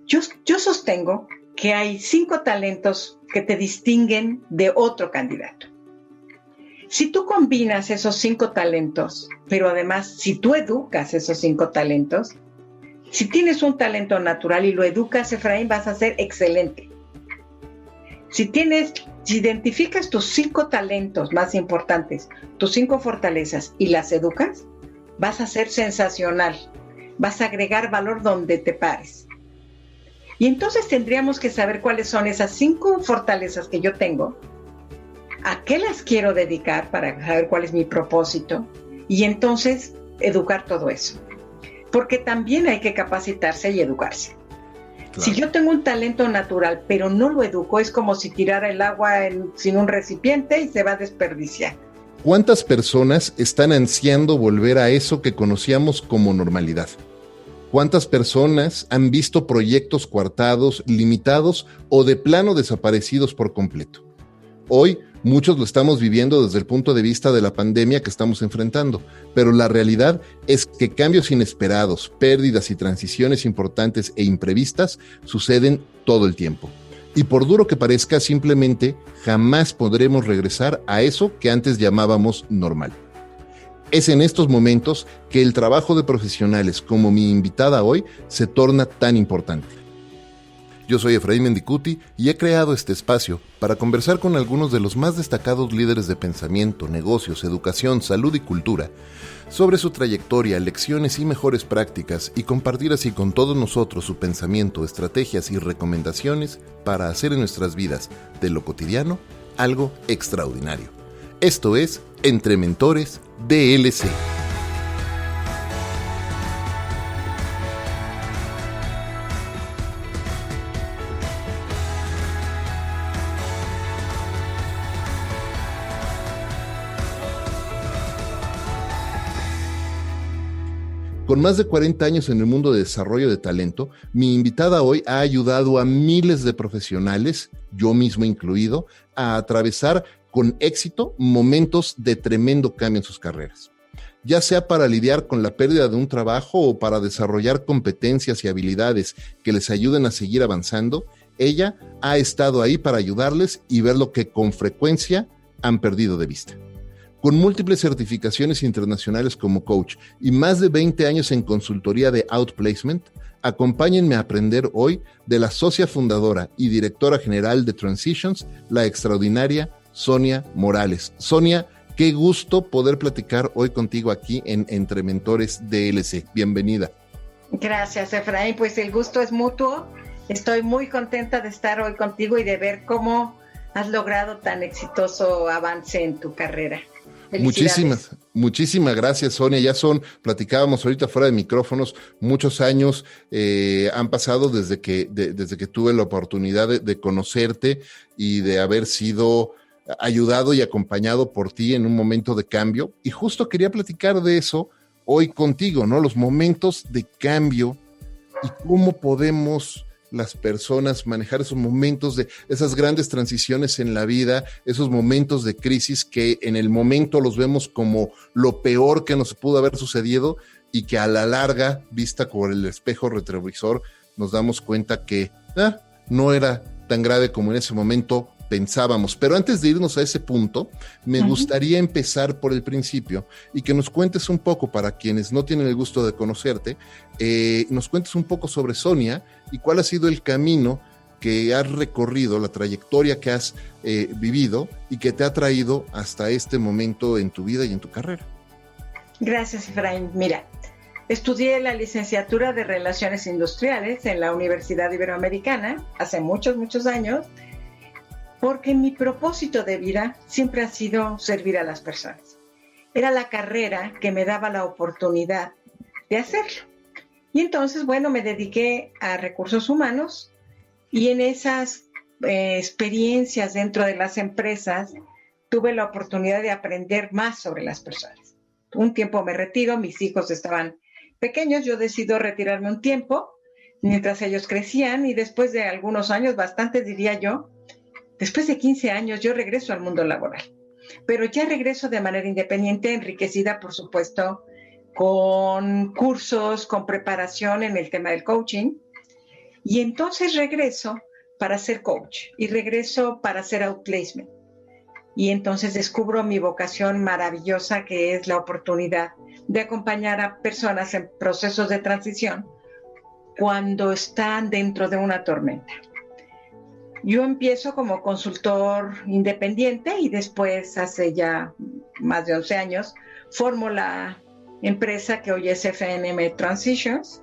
Yo sostengo que hay 5 talentos que te distinguen de otro candidato. Si tú combinas esos 5 talentos, pero además si tú educas esos 5 talentos, si tienes un talento natural y lo educas, Efraín, vas a ser excelente. Si identificas tus 5 talentos más importantes, tus 5 fortalezas y las educas, vas a ser sensacional. Vas a agregar valor donde te pares. Y entonces tendríamos que saber cuáles son esas 5 fortalezas que yo tengo, a qué las quiero dedicar para saber cuál es mi propósito y entonces educar todo eso. Porque también hay que capacitarse y educarse. Claro. Si yo tengo un talento natural pero no lo educo, es como si tirara el agua sin un recipiente y se va a desperdiciar. ¿Cuántas personas están ansiando volver a eso que conocíamos como normalidad? ¿Cuántas personas han visto proyectos coartados, limitados o de plano desaparecidos por completo? Hoy, muchos lo estamos viviendo desde el punto de vista de la pandemia que estamos enfrentando, pero la realidad es que cambios inesperados, pérdidas y transiciones importantes e imprevistas suceden todo el tiempo. Y por duro que parezca, simplemente jamás podremos regresar a eso que antes llamábamos normal. Es en estos momentos que el trabajo de profesionales como mi invitada hoy se torna tan importante. Yo soy Efraín Mendicuti y he creado este espacio para conversar con algunos de los más destacados líderes de pensamiento, negocios, educación, salud y cultura sobre su trayectoria, lecciones y mejores prácticas y compartir así con todos nosotros su pensamiento, estrategias y recomendaciones para hacer en nuestras vidas de lo cotidiano algo extraordinario. Esto es Entre Mentores DLC. Con más de 40 años en el mundo de desarrollo de talento, mi invitada hoy ha ayudado a miles de profesionales, yo mismo incluido, a atravesar con éxito momentos de tremendo cambio en sus carreras. Ya sea para lidiar con la pérdida de un trabajo o para desarrollar competencias y habilidades que les ayuden a seguir avanzando, ella ha estado ahí para ayudarles y ver lo que con frecuencia han perdido de vista. Con múltiples certificaciones internacionales como coach y más de 20 años en consultoría de outplacement, acompáñenme a aprender hoy de la socia fundadora y directora general de Transitions, la extraordinaria Sonia Morales. Sonia, qué gusto poder platicar hoy contigo aquí en Entre Mentores DLC. Bienvenida. Gracias, Efraín. Pues el gusto es mutuo. Estoy muy contenta de estar hoy contigo y de ver cómo has logrado tan exitoso avance en tu carrera. Muchísimas gracias, Sonia. Platicábamos ahorita fuera de micrófonos, muchos años han pasado desde que tuve la oportunidad de conocerte y de haber sido ayudado y acompañado por ti en un momento de cambio. Y justo quería platicar de eso hoy contigo, ¿no? Los momentos de cambio y cómo podemos las personas manejar esos momentos de esas grandes transiciones en la vida, esos momentos de crisis que en el momento los vemos como lo peor que nos pudo haber sucedido y que a la larga, vista por el espejo retrovisor, nos damos cuenta que no era tan grave como en ese momento pensábamos. Pero antes de irnos a ese punto, me gustaría empezar por el principio y que nos cuentes un poco, para quienes no tienen el gusto de conocerte, nos cuentes un poco sobre Sonia y cuál ha sido el camino que has recorrido, la trayectoria que has vivido y que te ha traído hasta este momento en tu vida y en tu carrera. Gracias, Efraín. Mira, estudié la licenciatura de Relaciones Industriales en la Universidad Iberoamericana hace muchos años, porque mi propósito de vida siempre ha sido servir a las personas. Era la carrera que me daba la oportunidad de hacerlo. Y entonces, me dediqué a recursos humanos y en esas experiencias dentro de las empresas tuve la oportunidad de aprender más sobre las personas. Un tiempo me retiro, mis hijos estaban pequeños, yo decido retirarme un tiempo mientras ellos crecían y después de algunos años, bastantes diría yo, después de 15 años yo regreso al mundo laboral, pero ya regreso de manera independiente, enriquecida, por supuesto, con cursos, con preparación en el tema del coaching. Y entonces regreso para ser coach y regreso para hacer outplacement. Y entonces descubro mi vocación maravillosa, que es la oportunidad de acompañar a personas en procesos de transición cuando están dentro de una tormenta. Yo empiezo como consultor independiente y después, hace ya más de 11 años, formo la empresa que hoy es FNM Transitions.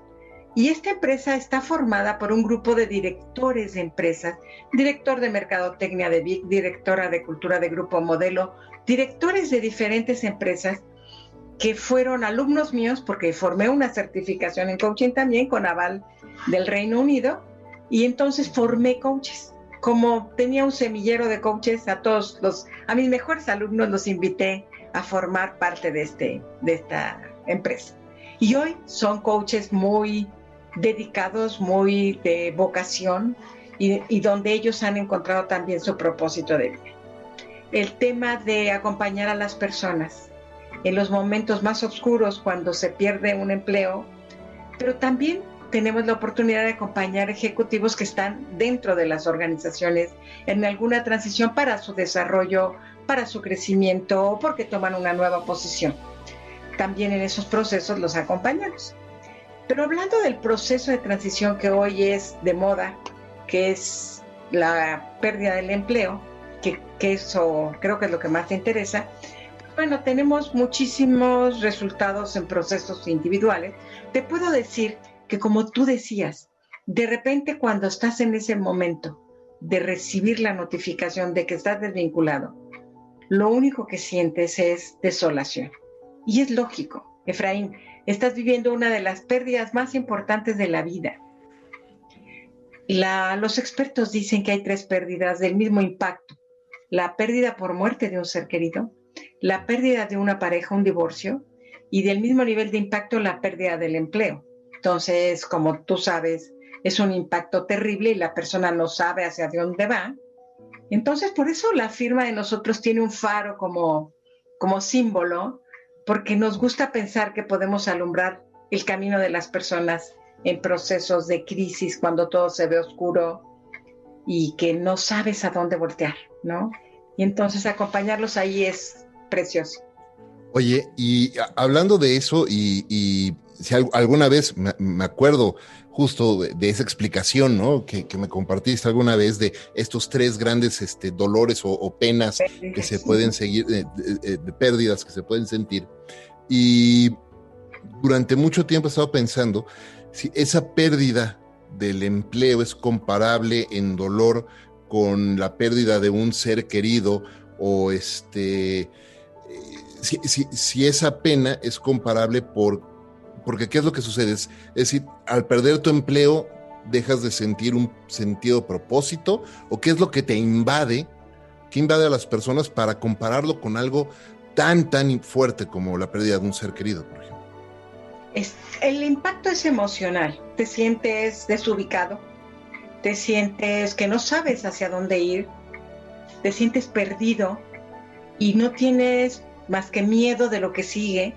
Y esta empresa está formada por un grupo de directores de empresas, director de mercadotecnia de VIC, directora de cultura de Grupo Modelo, directores de diferentes empresas que fueron alumnos míos, porque formé una certificación en coaching también con aval del Reino Unido, y entonces formé coaches. Como tenía un semillero de coaches, a mis mejores alumnos los invité a formar parte de esta empresa. Y hoy son coaches muy dedicados, muy de vocación, y donde ellos han encontrado también su propósito de vida. El tema de acompañar a las personas en los momentos más oscuros, cuando se pierde un empleo, pero también tenemos la oportunidad de acompañar ejecutivos que están dentro de las organizaciones en alguna transición para su desarrollo, para su crecimiento o porque toman una nueva posición. También en esos procesos los acompañamos. Pero hablando del proceso de transición que hoy es de moda, que es la pérdida del empleo, que eso creo que es lo que más te interesa. Bueno, tenemos muchísimos resultados en procesos individuales. Te puedo decir que, como tú decías, de repente cuando estás en ese momento de recibir la notificación de que estás desvinculado, lo único que sientes es desolación. Y es lógico, Efraín, estás viviendo una de las pérdidas más importantes de la vida. Los expertos dicen que hay 3 pérdidas del mismo impacto: la pérdida por muerte de un ser querido, la pérdida de una pareja, un divorcio, y del mismo nivel de impacto la pérdida del empleo. Entonces, como tú sabes, es un impacto terrible y la persona no sabe hacia dónde va. Entonces, por eso la firma de nosotros tiene un faro como símbolo, porque nos gusta pensar que podemos alumbrar el camino de las personas en procesos de crisis, cuando todo se ve oscuro y que no sabes a dónde voltear, ¿no? Y entonces acompañarlos ahí es precioso. Oye, y hablando de eso, y si alguna vez me acuerdo justo de esa explicación, ¿no? Que me compartiste alguna vez de estos 3 grandes dolores o penas que se pueden seguir, de pérdidas que se pueden sentir. Y durante mucho tiempo he estado pensando si esa pérdida del empleo es comparable en dolor con la pérdida de un ser querido, o si esa pena es comparable porque ¿qué es lo que sucede? Es decir, al perder tu empleo, dejas de sentir un sentido propósito, o qué es lo que te invade, que invade a las personas para compararlo con algo tan fuerte como la pérdida de un ser querido, por ejemplo. El impacto es emocional. Te sientes desubicado, te sientes que no sabes hacia dónde ir, te sientes perdido y no tienes más que miedo de lo que sigue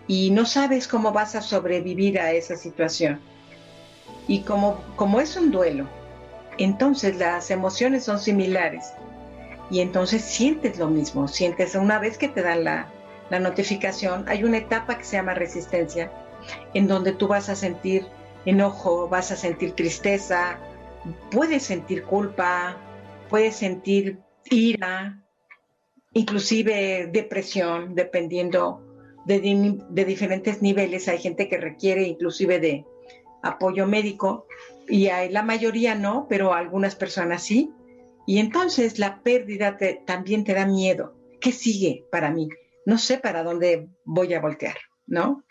y no sabes cómo vas a sobrevivir a esa situación. Y como es un duelo, entonces las emociones son similares y entonces sientes lo mismo. Sientes, una vez que te dan la notificación, hay una etapa que se llama resistencia, en donde tú vas a sentir enojo, vas a sentir tristeza, puedes sentir culpa, puedes sentir ira, inclusive depresión, dependiendo de diferentes niveles. Hay gente que requiere inclusive de apoyo médico y la mayoría no, pero algunas personas sí. Y entonces la pérdida también te da miedo. ¿Qué sigue para mí? No sé para dónde voy a voltear, ¿no?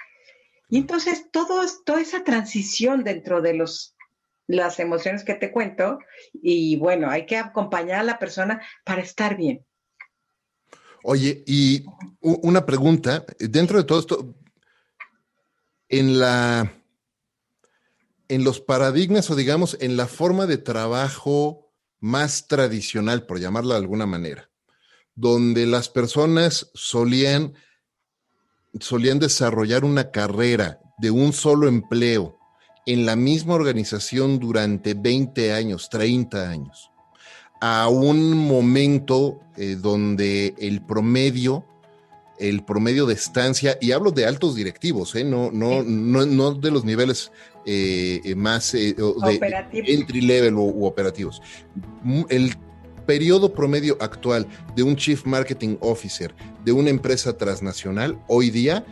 Y entonces toda esa transición dentro de las emociones que te cuento, y bueno, hay que acompañar a la persona para estar bien. Oye, y una pregunta, dentro de todo esto, en los paradigmas, o digamos, en la forma de trabajo más tradicional, por llamarla de alguna manera, donde las personas solían desarrollar una carrera de un solo empleo en la misma organización durante 20 años, 30 años, a un momento donde el promedio de estancia, y hablo de altos directivos, no de los niveles más de entry level u operativos. El periodo promedio actual de un Chief Marketing Officer de una empresa transnacional hoy día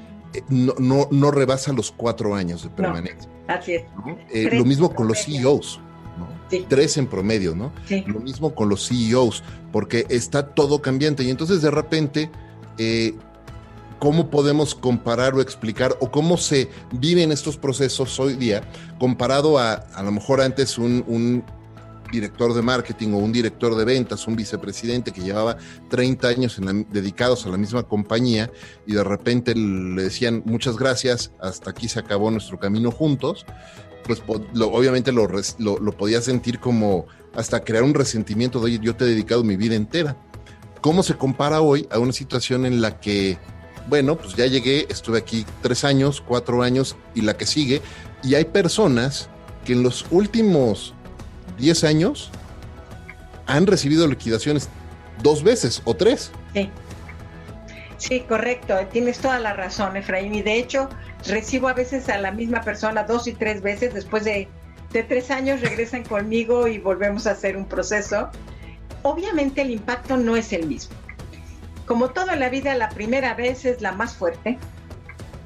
no rebasa los 4 años de permanencia. No, así es. ¿No? Lo mismo con los CEOs. ¿no? Sí. 3 en promedio, ¿no? Sí. Lo mismo con los CEOs, porque está todo cambiante. Y entonces de repente, ¿cómo podemos comparar o explicar o cómo se viven estos procesos hoy día comparado a lo mejor antes un director de marketing o un director de ventas, un vicepresidente que llevaba 30 años dedicados a la misma compañía y de repente le decían muchas gracias, hasta aquí se acabó nuestro camino juntos? Pues obviamente lo podía sentir como hasta crear un resentimiento de, oye, yo te he dedicado mi vida entera. ¿Cómo se compara hoy a una situación en la que, bueno, pues ya llegué, estuve aquí 3 años, 4 años y la que sigue, y hay personas que en los últimos 10 años han recibido liquidaciones 2 veces o 3? Sí, correcto, tienes toda la razón, Efraín, y de hecho recibo a veces a la misma persona 2 y 3 veces, después de 3 años regresan conmigo y volvemos a hacer un proceso. Obviamente el impacto no es el mismo. Como toda la vida, la primera vez es la más fuerte.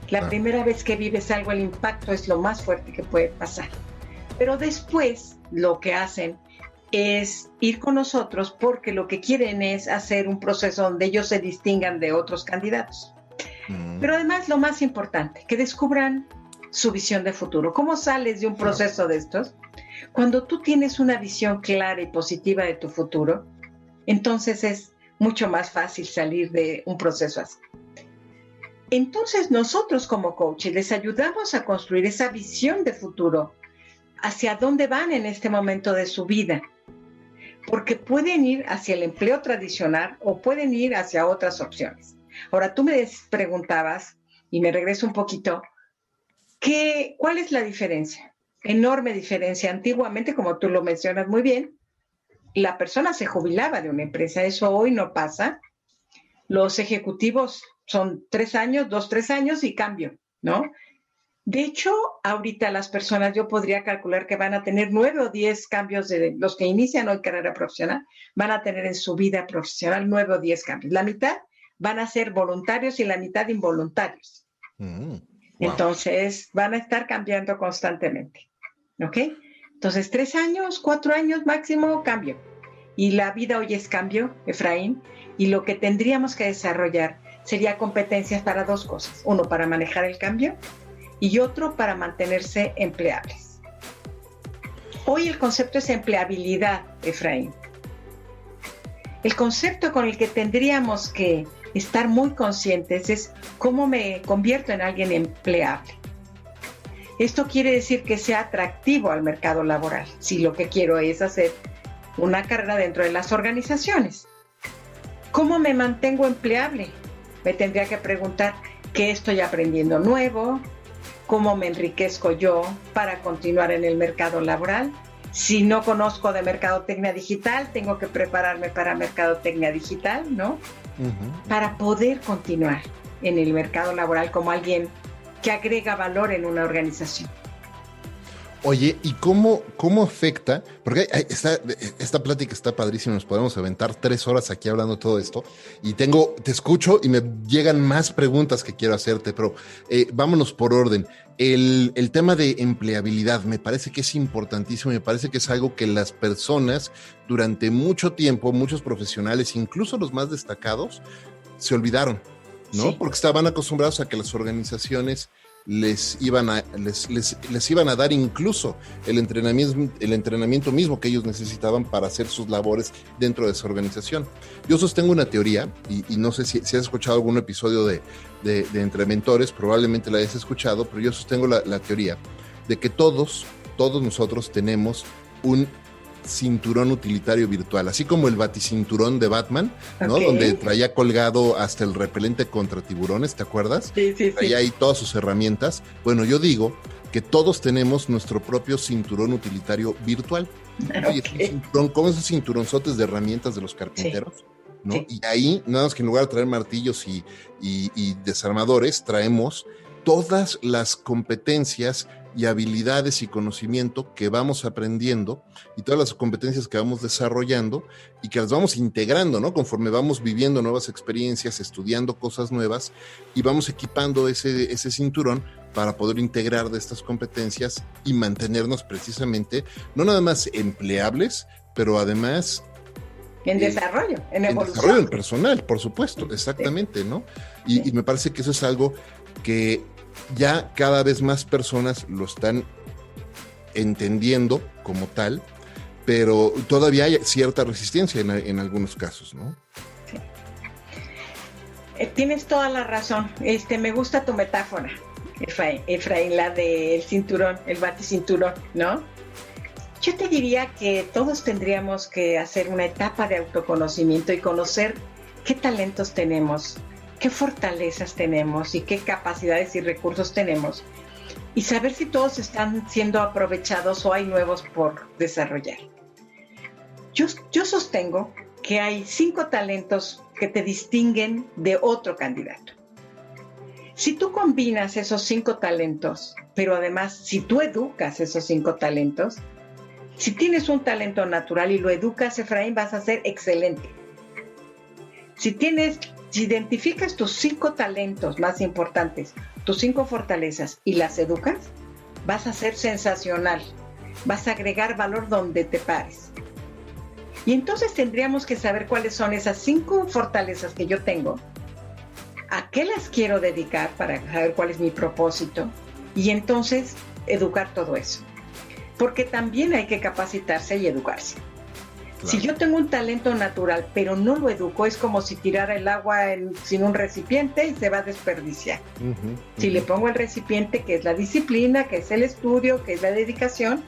La primera vez que vives algo, el impacto es lo más fuerte que puede pasar. Pero después lo que hacen es ir con nosotros porque lo que quieren es hacer un proceso donde ellos se distingan de otros candidatos. Pero además lo más importante, que descubran su visión de futuro. ¿Cómo sales de un proceso de estos? Cuando tú tienes una visión clara y positiva de tu futuro, entonces es mucho más fácil salir de un proceso así. Entonces nosotros como coaches les ayudamos a construir esa visión de futuro, hacia dónde van en este momento de su vida, porque pueden ir hacia el empleo tradicional o pueden ir hacia otras opciones. Ahora, tú me preguntabas, y me regreso un poquito, ¿cuál es la diferencia? Enorme diferencia. Antiguamente, como tú lo mencionas muy bien, la persona se jubilaba de una empresa. Eso hoy no pasa. Los ejecutivos son 3 años, 2-3 años y cambio, ¿no? De hecho, ahorita las personas, yo podría calcular que van a tener 9 o 10 cambios de los que inician hoy carrera profesional, van a tener en su vida profesional 9 o 10 cambios. La mitad van a ser voluntarios y la mitad involuntarios. Wow. Entonces, van a estar cambiando constantemente. ¿Ok? Entonces, 3 años, 4 años máximo, cambio. Y la vida hoy es cambio, Efraín, y lo que tendríamos que desarrollar sería competencias para 2 cosas. Uno, para manejar el cambio, y otro para mantenerse empleables. Hoy el concepto es empleabilidad, Efraín. El concepto con el que tendríamos que estar muy conscientes es cómo me convierto en alguien empleable. Esto quiere decir que sea atractivo al mercado laboral, si lo que quiero es hacer una carrera dentro de las organizaciones. ¿Cómo me mantengo empleable? Me tendría que preguntar qué estoy aprendiendo nuevo, cómo me enriquezco yo para continuar en el mercado laboral. Si no conozco de mercadotecnia digital, tengo que prepararme para mercadotecnia digital, ¿no? Para poder continuar en el mercado laboral como alguien que agrega valor en una organización. Oye, ¿y cómo afecta? Porque esta plática está padrísima, nos podemos aventar 3 horas aquí hablando de todo esto, y te escucho y me llegan más preguntas que quiero hacerte, pero vámonos por orden. El tema de empleabilidad me parece que es importantísimo, me parece que es algo que las personas durante mucho tiempo, muchos profesionales, incluso los más destacados, se olvidaron, ¿no? Sí. Porque estaban acostumbrados a que las organizaciones les iban a dar incluso el entrenamiento mismo que ellos necesitaban para hacer sus labores dentro de esa organización. Yo sostengo una teoría, y no sé si has escuchado algún episodio de Entre Mentores, probablemente la hayas escuchado, pero yo sostengo la teoría de que todos nosotros tenemos un cinturón utilitario virtual, así como el baticinturón de Batman, ¿no? Okay. Donde traía colgado hasta el repelente contra tiburones, ¿te acuerdas? Sí. Traía ahí todas sus herramientas. Bueno, yo digo que todos tenemos nuestro propio cinturón utilitario virtual. Oye, es un cinturón, como esos cinturonzotes de herramientas de los carpinteros, sí, ¿no? Sí. Y ahí, nada más que en lugar de traer martillos y desarmadores, traemos todas las competencias y habilidades y conocimiento que vamos aprendiendo y todas las competencias que vamos desarrollando y que las vamos integrando, ¿no? Conforme vamos viviendo nuevas experiencias, estudiando cosas nuevas y vamos equipando ese cinturón para poder integrar de estas competencias y mantenernos precisamente, no nada más empleables, pero además en desarrollo, en evolución. En desarrollo personal, por supuesto, exactamente, ¿no? Y me parece que eso es algo que ya cada vez más personas lo están entendiendo como tal, pero todavía hay cierta resistencia en algunos casos, ¿no? Sí. Tienes toda la razón. Me gusta tu metáfora, Efraín, la del cinturón, el baticinturón, ¿no? Yo te diría que todos tendríamos que hacer una etapa de autoconocimiento y conocer qué talentos tenemos, qué fortalezas tenemos y qué capacidades y recursos tenemos, y saber si todos están siendo aprovechados o hay nuevos por desarrollar. Yo sostengo que hay 5 talentos que te distinguen de otro candidato. Si tú combinas esos 5 talentos, pero además si tú educas esos 5 talentos, si tienes un talento natural y lo educas, Efraín, vas a ser excelente. Si identificas tus 5 talentos más importantes, tus 5 fortalezas y las educas, vas a ser sensacional. Vas a agregar valor donde te pares. Y entonces tendríamos que saber cuáles son esas 5 fortalezas que yo tengo, a qué las quiero dedicar para saber cuál es mi propósito y entonces educar todo eso. Porque también hay que capacitarse y educarse. Claro. Si yo tengo un talento natural, pero no lo educo, es como si tirara el agua sin un recipiente y se va a desperdiciar. Si le pongo el recipiente, que es la disciplina, que es el estudio, que es la dedicación,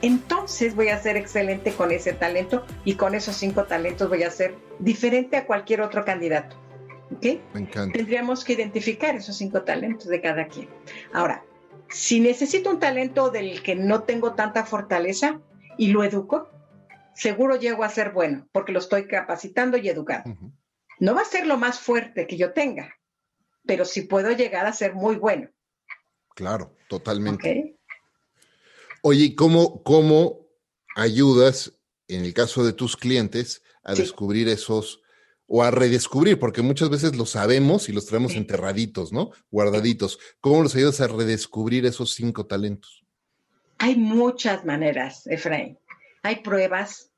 entonces voy a ser excelente con ese talento y con esos 5 talentos voy a ser diferente a cualquier otro candidato. ¿Okay? Me encanta. Tendríamos que identificar esos 5 talentos de cada quien. Ahora, si necesito un talento del que no tengo tanta fortaleza y lo educo, seguro llego a ser bueno, porque lo estoy capacitando y educando. No va a ser lo más fuerte que yo tenga, pero sí puedo llegar a ser muy bueno. Claro, totalmente. ¿Okay? Oye, ¿y cómo ayudas, en el caso de tus clientes, a descubrir esos, o a redescubrir, porque muchas veces los sabemos y los traemos enterraditos, ¿no? Guardaditos. ¿Cómo los ayudas a redescubrir esos 5 talentos? Hay muchas maneras, Efraín. Hay pruebas,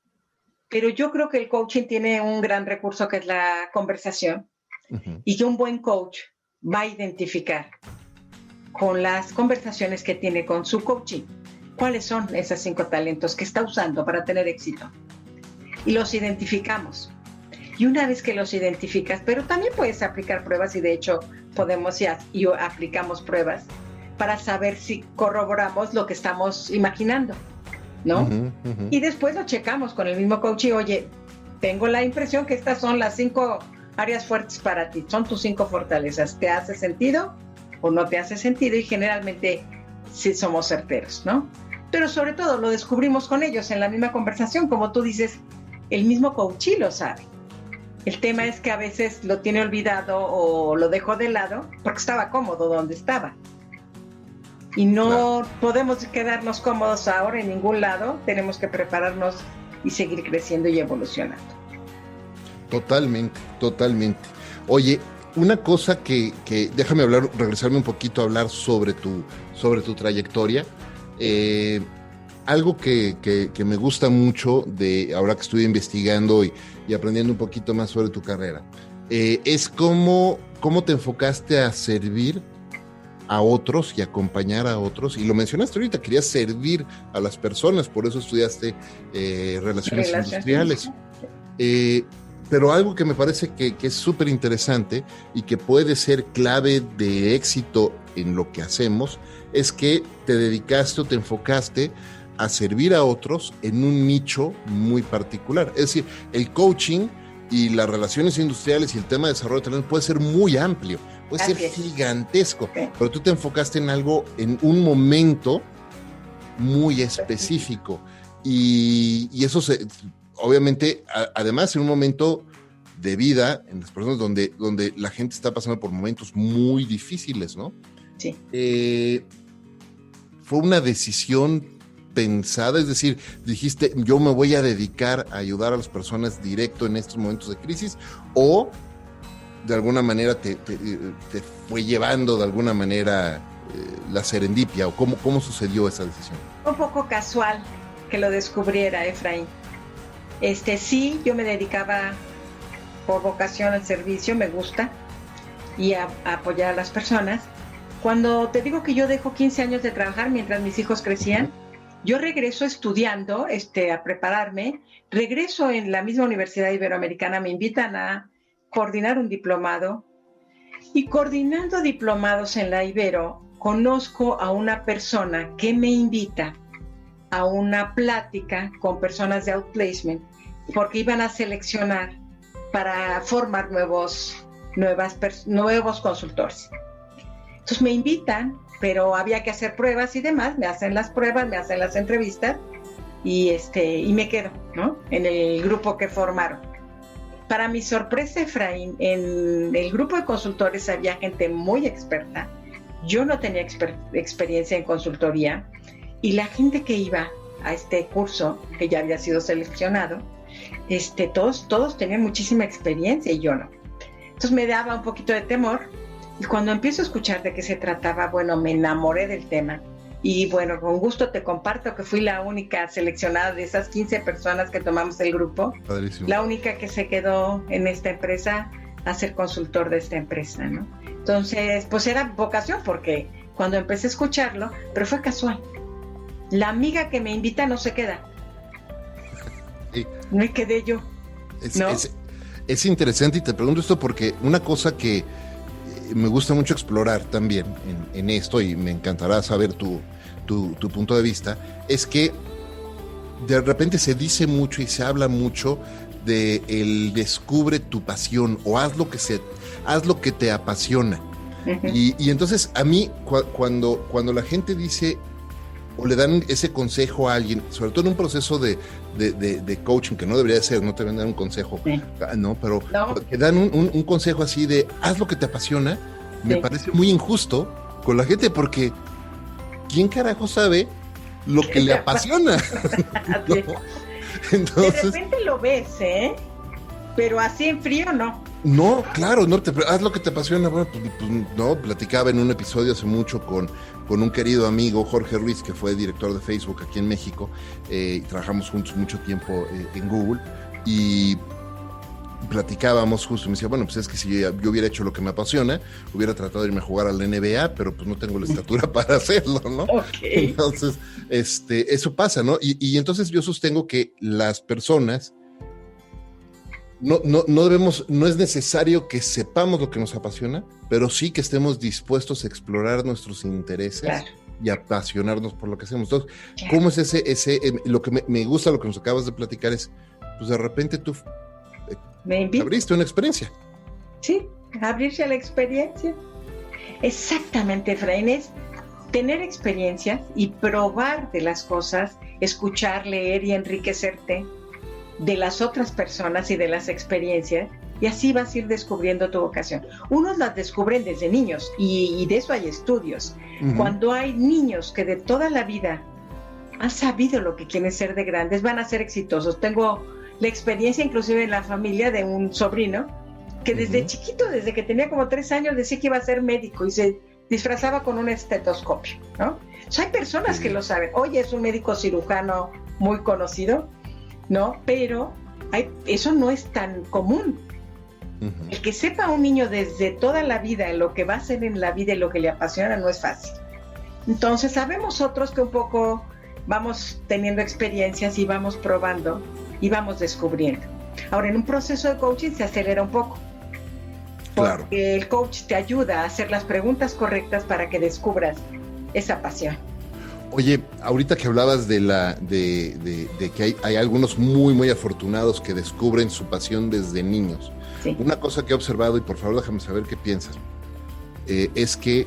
pero yo creo que el coaching tiene un gran recurso que es la conversación y que un buen coach va a identificar con las conversaciones que tiene con su coaching cuáles son esos 5 talentos que está usando para tener éxito. Y los identificamos. Y una vez que los identificas, pero también puedes aplicar pruebas y de hecho podemos y aplicamos pruebas para saber si corroboramos lo que estamos imaginando, ¿no? Y después lo checamos con el mismo coach y, oye, tengo la impresión que estas son las 5 áreas fuertes para ti, son tus 5 fortalezas. ¿Te hace sentido o no te hace sentido? Y generalmente sí somos certeros, ¿no? Pero sobre todo lo descubrimos con ellos en la misma conversación, como tú dices, el mismo coach lo sabe. El tema es que a veces lo tiene olvidado o lo dejó de lado porque estaba cómodo donde estaba. Y no podemos quedarnos cómodos ahora en ningún lado, tenemos que prepararnos y seguir creciendo y evolucionando. Totalmente, totalmente. Oye, una cosa que déjame regresarme un poquito a hablar sobre tu trayectoria. Algo que me gusta mucho de ahora que estoy investigando y aprendiendo un poquito más sobre tu carrera, es cómo te enfocaste a servir a otros y acompañar a otros. Y lo mencionaste ahorita, querías servir a las personas, por eso estudiaste relaciones industriales. Pero algo que me parece que es súper interesante y que puede ser clave de éxito en lo que hacemos, es que te dedicaste o te enfocaste a servir a otros en un nicho muy particular. Es decir, el coaching y las relaciones industriales y el tema de desarrollo de talento puede ser muy amplio, puede ser gigantesco, pero tú te enfocaste en algo, en un momento muy específico y eso obviamente, además en un momento de vida en las personas donde la gente está pasando por momentos muy difíciles, ¿no? Sí. Fue una decisión pensada, es decir, dijiste, yo me voy a dedicar a ayudar a las personas directo en estos momentos de crisis, o de alguna manera te fue llevando de alguna manera la serendipia, o cómo sucedió esa decisión. Un poco casual que lo descubriera, Efraín. Sí, yo me dedicaba por vocación al servicio, me gusta, y a apoyar a las personas. Cuando te digo que yo dejo 15 años de trabajar mientras mis hijos crecían, yo regreso estudiando, a prepararme, regreso en la misma Universidad Iberoamericana, me invitan a coordinar un diplomado, y coordinando diplomados en la Ibero, conozco a una persona que me invita a una plática con personas de outplacement, porque iban a seleccionar para formar nuevos consultores. Entonces me invitan, pero había que hacer pruebas y demás, me hacen las pruebas, me hacen las entrevistas y me quedo, ¿no? En el grupo que formaron. Para mi sorpresa, Efraín, en el grupo de consultores había gente muy experta. Yo no tenía experiencia en consultoría, y la gente que iba a este curso, que ya había sido seleccionado, todos tenían muchísima experiencia y yo no. Entonces me daba un poquito de temor, y cuando empiezo a escuchar de qué se trataba, bueno, me enamoré del tema. Y bueno, con gusto te comparto que fui la única seleccionada de esas 15 personas que tomamos el grupo. Padrísimo. La única que se quedó en esta empresa a ser consultor de esta empresa, ¿no? Entonces, pues era vocación, porque cuando empecé a escucharlo, pero fue casual. La amiga que me invita no se queda. Sí. Me quedé yo. Es interesante, y te pregunto esto porque una cosa que me gusta mucho explorar también en esto, y me encantará saber tu punto de vista, es que de repente se dice mucho y se habla mucho de el descubre tu pasión, o haz lo que te apasiona. Uh-huh. Y entonces a mí cuando la gente dice o le dan ese consejo a alguien, sobre todo en un proceso de coaching, que no debería ser, no te van a dar un consejo, sí. No, pero que dan un consejo así de haz lo que te apasiona, sí. Me parece muy injusto con la gente, porque ¿quién carajo sabe lo que le apasiona? ¿No? Entonces, de repente lo ves, pero así en frío no. No, claro, no, haz lo que te apasiona. Bueno, pues no, platicaba en un episodio hace mucho con un querido amigo, Jorge Ruiz, que fue director de Facebook aquí en México, y trabajamos juntos mucho tiempo en Google, y platicábamos justo, y me decía, bueno, pues es que si yo hubiera hecho lo que me apasiona, hubiera tratado de irme a jugar a la NBA, pero pues no tengo la estatura para hacerlo, ¿no? Okay. Entonces, eso pasa, ¿no? Y entonces yo sostengo que las personas no es necesario que sepamos lo que nos apasiona, pero sí que estemos dispuestos a explorar nuestros intereses, claro, y apasionarnos por lo que hacemos. Entonces, claro, ¿cómo es lo que me gusta, lo que nos acabas de platicar es, pues de repente tú abriste una experiencia. Sí, abrirse a la experiencia. Exactamente, Efraín, es tener experiencias y probar de las cosas, escuchar, leer y enriquecerte de las otras personas y de las experiencias, y así vas a ir descubriendo tu vocación. Unos las descubren desde niños, y de eso hay estudios. Uh-huh. Cuando hay niños que de toda la vida han sabido lo que quieren ser de grandes, van a ser exitosos. Tengo la experiencia inclusive en la familia de un sobrino que desde uh-huh. chiquito, desde que tenía como 3 años, decía que iba a ser médico y se disfrazaba con un estetoscopio, ¿no? O sea, hay personas uh-huh. que lo saben. Hoy es un médico cirujano muy conocido, ¿no? Pero eso no es tan común. Uh-huh. El que sepa un niño desde toda la vida lo que va a hacer en la vida y lo que le apasiona no es fácil. Entonces sabemos otros que un poco vamos teniendo experiencias y vamos probando y vamos descubriendo. Ahora, en un proceso de coaching se acelera un poco, porque claro, el coach te ayuda a hacer las preguntas correctas para que descubras esa pasión. Oye, ahorita que hablabas de que hay algunos muy, muy afortunados que descubren su pasión desde niños. Sí. Una cosa que he observado, y por favor déjame saber qué piensas, es que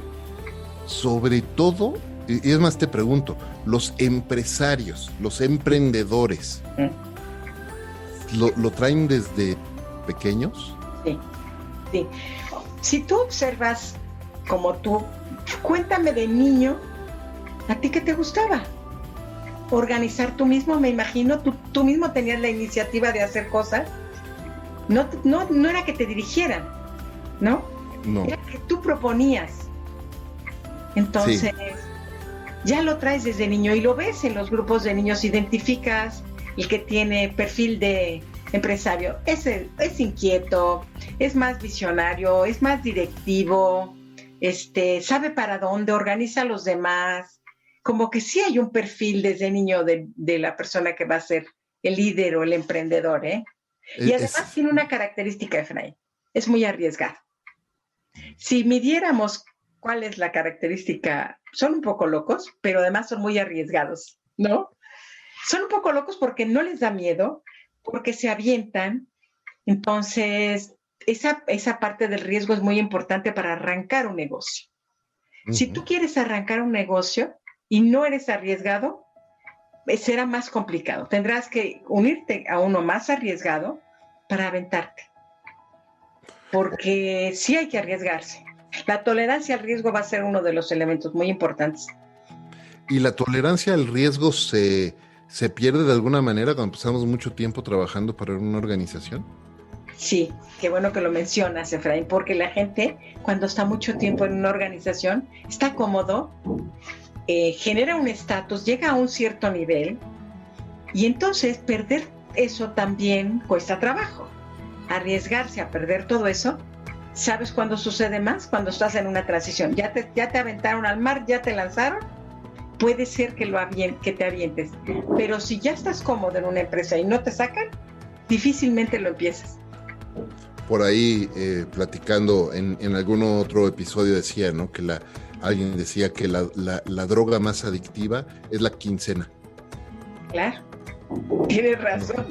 sobre todo, y es más te pregunto, los empresarios, los emprendedores, ¿lo traen desde pequeños? Sí, sí. Si tú observas como tú, cuéntame de niño, ¿a ti qué te gustaba? Organizar tú mismo, me imagino, tú mismo tenías la iniciativa de hacer cosas. No era que te dirigieran, ¿no? No. Era que tú proponías. Entonces, sí, ya lo traes desde niño y lo ves en los grupos de niños, identificas el que tiene perfil de empresario, es inquieto, es más visionario, es más directivo, sabe para dónde, organiza a los demás, como que sí hay un perfil desde niño de la persona que va a ser el líder o el emprendedor, ¿eh? Y además tiene una característica, Efraín, es muy arriesgado. Si midiéramos cuál es la característica, son un poco locos, pero además son muy arriesgados, ¿no? Son un poco locos porque no les da miedo, porque se avientan. Entonces, esa parte del riesgo es muy importante para arrancar un negocio. Uh-huh. Si tú quieres arrancar un negocio y no eres arriesgado, será más complicado. Tendrás que unirte a uno más arriesgado para aventarte. Porque sí hay que arriesgarse. La tolerancia al riesgo va a ser uno de los elementos muy importantes. ¿Y la tolerancia al riesgo se pierde de alguna manera cuando pasamos mucho tiempo trabajando para una organización? Sí, qué bueno que lo mencionas, Efraín, porque la gente cuando está mucho tiempo en una organización está cómodo, genera un estatus, llega a un cierto nivel y entonces perder eso también cuesta trabajo. Arriesgarse a perder todo eso, ¿sabes cuándo sucede más? Cuando estás en una transición. Ya te aventaron al mar, ya te lanzaron. Puede ser que te avientes, pero si ya estás cómodo en una empresa y no te sacan, difícilmente lo empiezas. Por ahí, platicando en algún otro episodio decía, ¿no? Que alguien decía que la droga más adictiva es la quincena. Claro, tienes razón.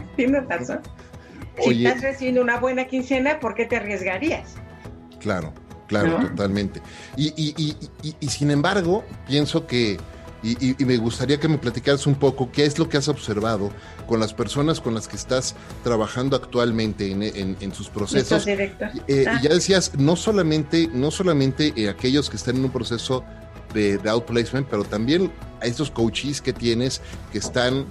Oye, si estás recibiendo una buena quincena, ¿por qué te arriesgarías? Claro, ¿no? Totalmente. Y sin embargo, pienso que Y me gustaría que me platicaras un poco qué es lo que has observado con las personas con las que estás trabajando actualmente en sus procesos. Ya decías, no solamente aquellos que están en un proceso de outplacement, pero también a estos coaches que tienes que están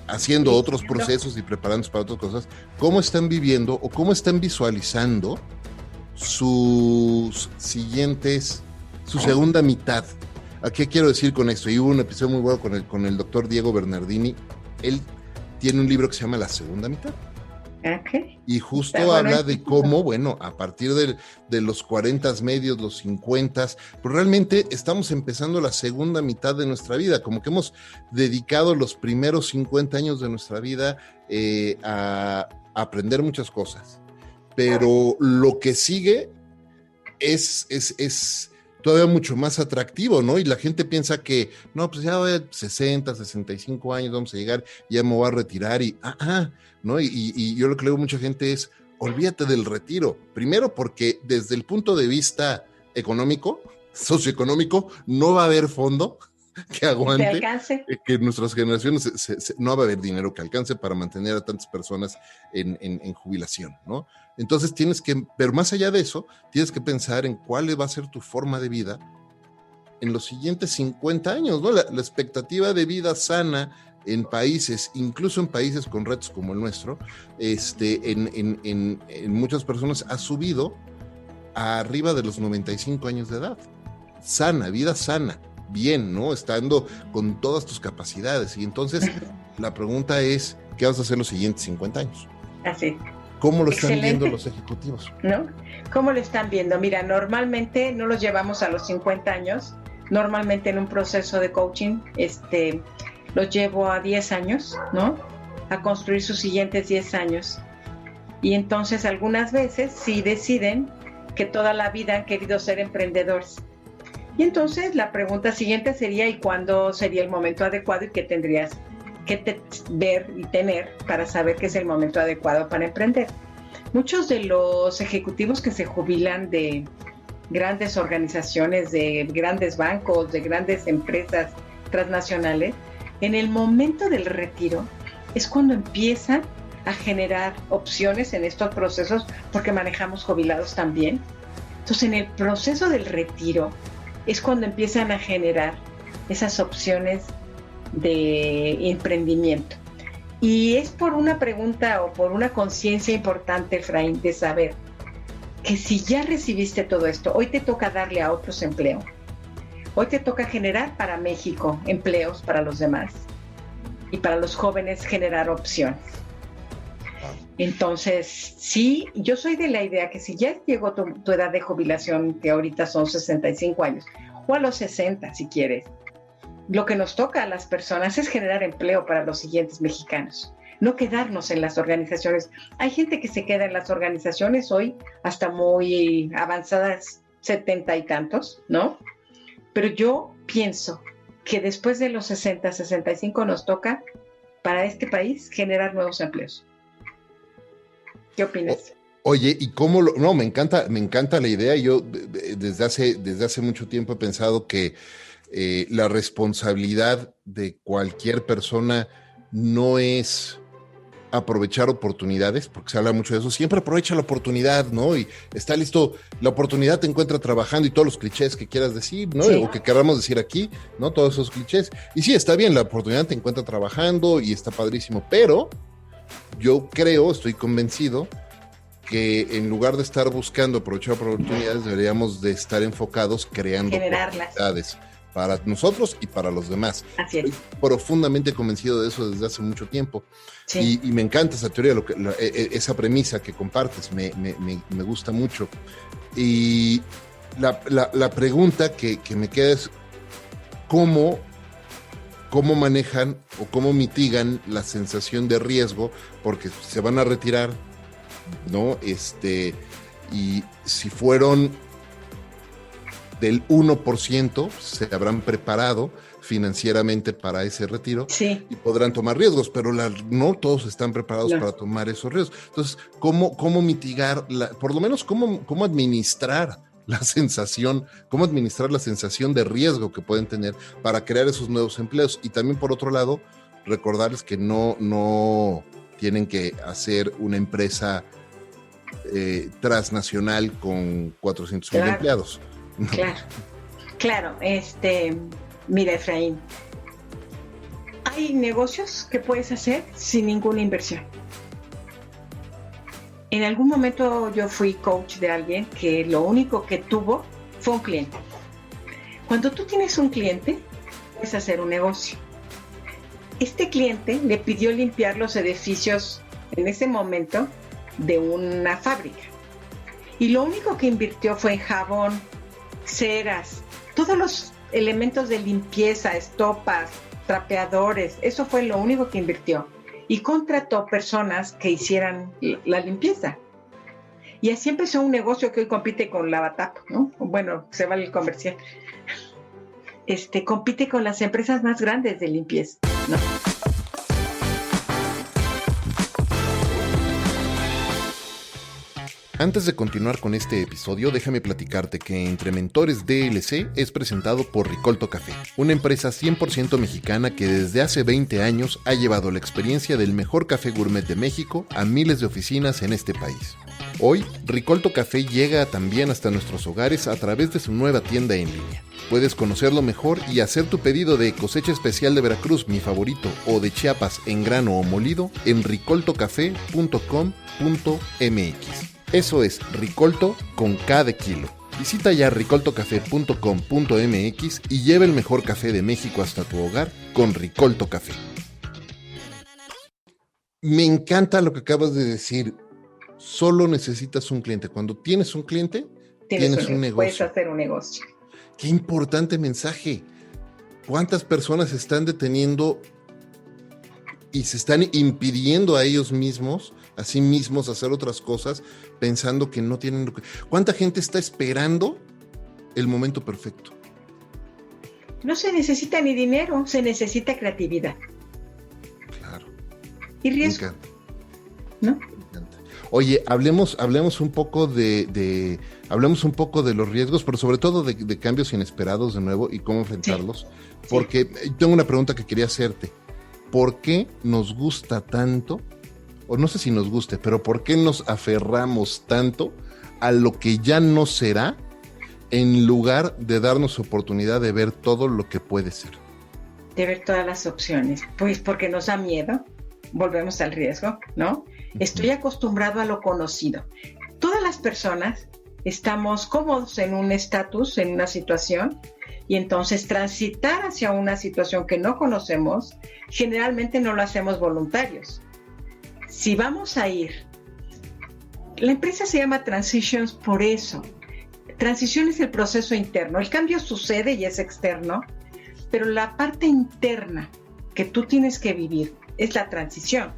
haciendo otros procesos y preparándose para otras cosas. ¿Cómo están viviendo o cómo están visualizando sus siguientes, su segunda mitad? ¿A qué quiero decir con esto? Y hubo un episodio muy bueno con el doctor Diego Bernardini. Él tiene un libro que se llama La Segunda Mitad. Okay. Y justo habla de cómo, bueno, a partir de los 40 medios, los 50, pues realmente estamos empezando la segunda mitad de nuestra vida, como que hemos dedicado los primeros 50 años de nuestra vida a aprender muchas cosas. Pero lo que sigue es todavía mucho más atractivo, ¿no? Y la gente piensa que, no, pues ya voy a 60, 65 años, vamos a llegar, ya me voy a retirar ¿no? Y yo lo que le digo a mucha gente es, olvídate del retiro. Primero porque desde el punto de vista económico, socioeconómico, no va a haber fondo que aguante, que nuestras generaciones no va a haber dinero que alcance para mantener a tantas personas en jubilación, ¿no? Entonces pero más allá de eso, tienes que pensar en cuál va a ser tu forma de vida en los siguientes 50 años, ¿no? La expectativa de vida sana en países, incluso en países con retos como el nuestro, en muchas personas ha subido a arriba de los 95 años de edad. Vida sana, bien, ¿no? Estando con todas tus capacidades. Y entonces la pregunta es, ¿qué vas a hacer los siguientes 50 años? Así. ¿Cómo lo están viendo los ejecutivos? ¿No? ¿Cómo lo están viendo? Mira, normalmente no los llevamos a los 50 años. Normalmente en un proceso de coaching, los llevo a 10 años, ¿no? A construir sus siguientes 10 años. Y entonces algunas veces sí deciden que toda la vida han querido ser emprendedores. Y entonces la pregunta siguiente sería, ¿y cuándo sería el momento adecuado y qué tendrías que ver y tener para saber que es el momento adecuado para emprender? Muchos de los ejecutivos que se jubilan de grandes organizaciones, de grandes bancos, de grandes empresas transnacionales, en el momento del retiro es cuando empiezan a generar opciones en estos procesos, porque manejamos jubilados también. Entonces, en el proceso del retiro es cuando empiezan a generar esas opciones de emprendimiento. Y es por una pregunta o por una conciencia importante, Efraín, de saber que si ya recibiste todo esto, hoy te toca darle a otros empleo. Hoy te toca generar para México empleos para los demás y para los jóvenes generar opciones. Entonces, sí, yo soy de la idea que si ya llegó tu edad de jubilación, que ahorita son 65 años, o a los 60 si quieres, lo que nos toca a las personas es generar empleo para los siguientes mexicanos, no quedarnos en las organizaciones. Hay gente que se queda en las organizaciones hoy hasta muy avanzadas, 70 y tantos, ¿no? Pero yo pienso que después de los 60, 65 nos toca para este país generar nuevos empleos. ¿Qué opinas? Oye, ¿y cómo lo...? No, me encanta la idea. Yo desde hace mucho tiempo he pensado que la responsabilidad de cualquier persona no es aprovechar oportunidades, porque se habla mucho de eso. Siempre aprovecha la oportunidad, ¿no? Y está listo, la oportunidad te encuentra trabajando y todos los clichés que quieras decir, ¿no? Sí. O que queramos decir aquí, ¿no? Todos esos clichés. Y sí, está bien, la oportunidad te encuentra trabajando y está padrísimo, pero yo creo, estoy convencido que en lugar de estar buscando aprovechar oportunidades, deberíamos de estar enfocados creando oportunidades para nosotros y para los demás. Así es. Estoy profundamente convencido de eso desde hace mucho tiempo. Sí. Y me encanta esa teoría, esa premisa que compartes, me gusta mucho. Y la pregunta que me queda es ¿cómo manejan o cómo mitigan la sensación de riesgo? Porque se van a retirar, ¿no? Y si fueron del 1%, se habrán preparado financieramente para ese retiro, sí, y podrán tomar riesgos, pero no todos están preparados para tomar esos riesgos. Entonces, ¿cómo mitigar, por lo menos cómo administrar la sensación de riesgo que pueden tener para crear esos nuevos empleos? Y también, por otro lado, recordarles que no tienen que hacer una empresa transnacional con 400,000 empleados. Claro. Mira, Efraín, hay negocios que puedes hacer sin ninguna inversión. En algún momento yo fui coach de alguien que lo único que tuvo fue un cliente. Cuando tú tienes un cliente, puedes hacer un negocio. Este cliente le pidió limpiar los edificios en ese momento de una fábrica. Y lo único que invirtió fue en jabón, ceras, todos los elementos de limpieza, estopas, trapeadores. Eso fue lo único que invirtió. Y contrató personas que hicieran la limpieza. Y así empezó un negocio que hoy compite con Lavatap, ¿no? Bueno, se vale el comercial. Compite con las empresas más grandes de limpieza, ¿no? Antes de continuar con este episodio, déjame platicarte que Entre Mentores DLC es presentado por Ricolto Café, una empresa 100% mexicana que desde hace 20 años ha llevado la experiencia del mejor café gourmet de México a miles de oficinas en este país. Hoy, Ricolto Café llega también hasta nuestros hogares a través de su nueva tienda en línea. Puedes conocerlo mejor y hacer tu pedido de cosecha especial de Veracruz, mi favorito, o de Chiapas en grano o molido en ricoltocafé.com.mx. Eso es Ricolto con K de kilo. Visita ya ricoltocafé.com.mx y lleva el mejor café de México hasta tu hogar con Ricolto Café. Me encanta lo que acabas de decir. Solo necesitas un cliente. Cuando tienes un cliente, tienes un negocio. Puedes hacer un negocio. Qué importante mensaje. ¿Cuántas personas se están deteniendo y se están impidiendo a ellos mismos, a sí mismos, hacer otras cosas, pensando que no tienen lo que... ¿Cuánta gente está esperando el momento perfecto? No se necesita ni dinero, se necesita creatividad. Claro. Y riesgo. Me encanta. ¿No? Me encanta. Oye, hablemos un poco hablemos un poco de los riesgos, pero sobre todo de cambios inesperados de nuevo y cómo enfrentarlos. Sí. Porque tengo una pregunta que quería hacerte. ¿Por qué nos gusta tanto, o no sé si nos guste, pero por qué nos aferramos tanto a lo que ya no será, en lugar de darnos oportunidad de ver todo lo que puede ser? De ver todas las opciones. Pues porque nos da miedo. Volvemos al riesgo, ¿no? Estoy acostumbrado a lo conocido. Todas las personas estamos cómodos en un estatus, en una situación, y entonces transitar hacia una situación que no conocemos, generalmente no lo hacemos voluntarios. Si vamos a ir, la empresa se llama Transitions por eso. Transición es el proceso interno. El cambio sucede y es externo, pero la parte interna que tú tienes que vivir es la transición.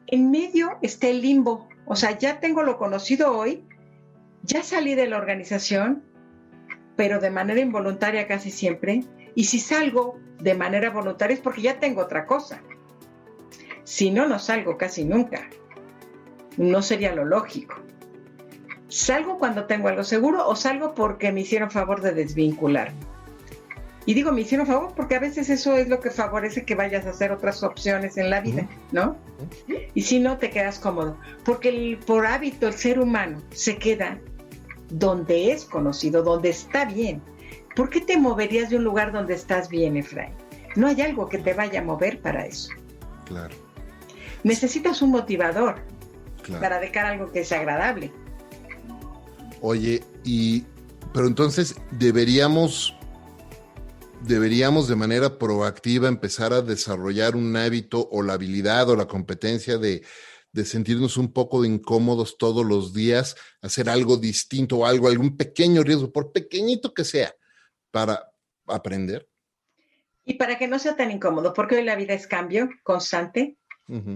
En medio está el limbo. O sea, ya tengo lo conocido hoy, ya salí de la organización, pero de manera involuntaria casi siempre. Y si salgo de manera voluntaria es porque ya tengo otra cosa. Si no, no salgo casi nunca. No sería lo lógico. ¿Salgo cuando tengo algo seguro o salgo porque me hicieron favor de desvincularme? Y digo, me hicieron favor porque a veces eso es lo que favorece que vayas a hacer otras opciones en la vida, ¿no? Y si no, te quedas cómodo. Porque por hábito el ser humano se queda donde es conocido, donde está bien. ¿Por qué te moverías de un lugar donde estás bien, Efraín? No hay algo que te vaya a mover para eso. Claro. Necesitas un motivador para dejar algo que es agradable. Oye, pero entonces deberíamos de manera proactiva empezar a desarrollar un hábito o la habilidad o la competencia de sentirnos un poco incómodos todos los días, hacer algo distinto o algún pequeño riesgo, por pequeñito que sea, para aprender. Y para que no sea tan incómodo, porque hoy la vida es cambio constante.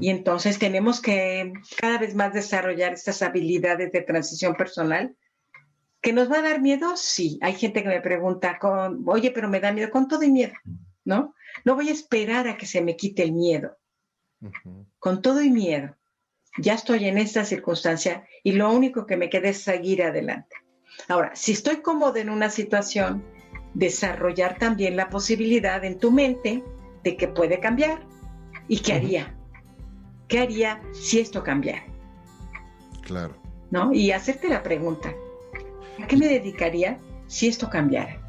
Y entonces tenemos que cada vez más desarrollar estas habilidades de transición personal. ¿Que nos va a dar miedo? Sí. Hay gente que me pregunta, oye, pero me da miedo. Con todo y miedo, ¿no? No voy a esperar a que se me quite el miedo. Con todo y miedo. Ya estoy en esta circunstancia y lo único que me queda es seguir adelante. Ahora, si estoy cómodo en una situación, desarrollar también la posibilidad en tu mente de que puede cambiar. ¿Y qué haría? ¿Qué haría si esto cambiara? Claro. ¿No? Y hacerte la pregunta, ¿a qué me dedicaría si esto cambiara?